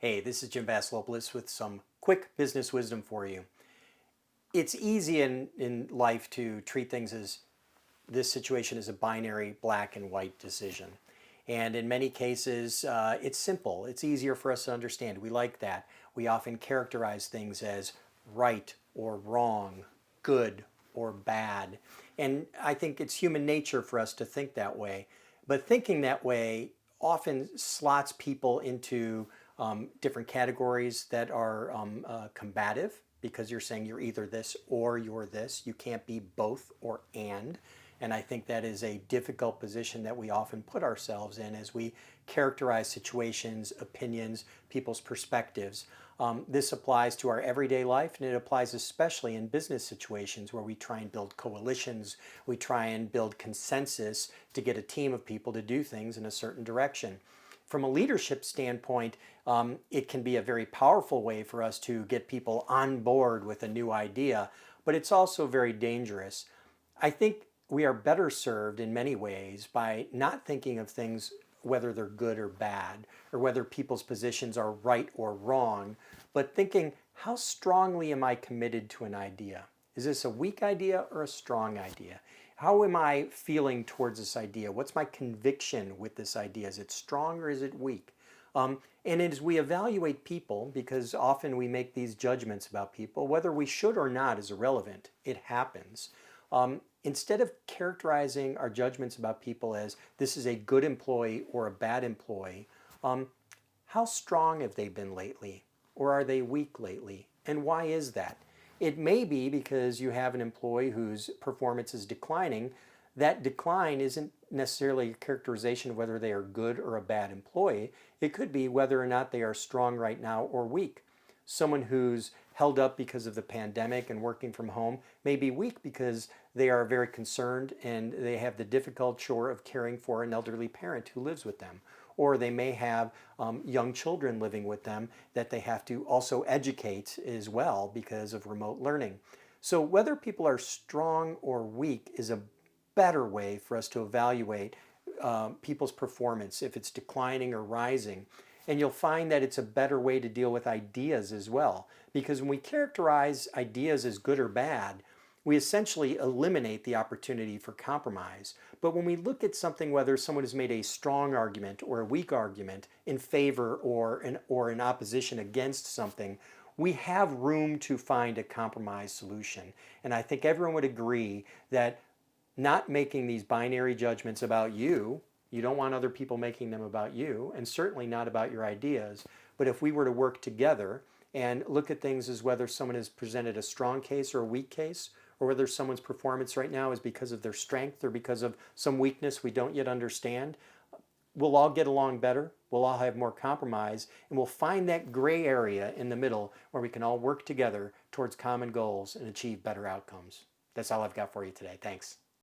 Hey, this is Jim Vasilopoulos with some quick business wisdom for you. It's easy in life to treat things as this situation is a binary black and white decision. And in many cases, it's simple. It's easier for us to understand. We like that. We often characterize things as right or wrong, good or bad. And I think it's human nature for us to think that way. But thinking that way often slots people into different categories that are combative because you're saying you're either this or you're this. You can't be both or and. And I think that is a difficult position that we often put ourselves in as we characterize situations, opinions, people's perspectives. This applies to our everyday life, and it applies especially in business situations where we try and build coalitions, we try and build consensus to get a team of people to do things in a certain direction. From a leadership standpoint, it can be a very powerful way for us to get people on board with a new idea, but it's also very dangerous. I think we are better served in many ways by not thinking of things whether they're good or bad, or whether people's positions are right or wrong, but thinking, how strongly am I committed to an idea? Is this a weak idea or a strong idea? How am I feeling towards this idea? What's my conviction with this idea? Is it strong or is it weak? And as we evaluate people, because often we make these judgments about people, whether we should or not is irrelevant. It happens. Instead of characterizing our judgments about people as this is a good employee or a bad employee, how strong have they been lately? Or are they weak lately? And why is that? It may be because you have an employee whose performance is declining. That decline isn't necessarily a characterization of whether they are good or a bad employee. It could be whether or not they are strong right now or weak. Someone who's held up because of the pandemic and working from home may be weak because they are very concerned and they have the difficult chore of caring for an elderly parent who lives with them. Or they may have young children living with them that they have to also educate as well because of remote learning. So whether people are strong or weak is a better way for us to evaluate people's performance, if it's declining or rising. And you'll find that it's a better way to deal with ideas as well. Because when we characterize ideas as good or bad, we essentially eliminate the opportunity for compromise. But when we look at something, whether someone has made a strong argument or a weak argument in favor or in opposition against something, we have room to find a compromise solution. And I think everyone would agree that not making these binary judgments about you, you don't want other people making them about you, and certainly not about your ideas. But if we were to work together and look at things as whether someone has presented a strong case or a weak case, or whether someone's performance right now is because of their strength or because of some weakness we don't yet understand, we'll all get along better, we'll all have more compromise, and we'll find that gray area in the middle where we can all work together towards common goals and achieve better outcomes. That's all I've got for you today. Thanks.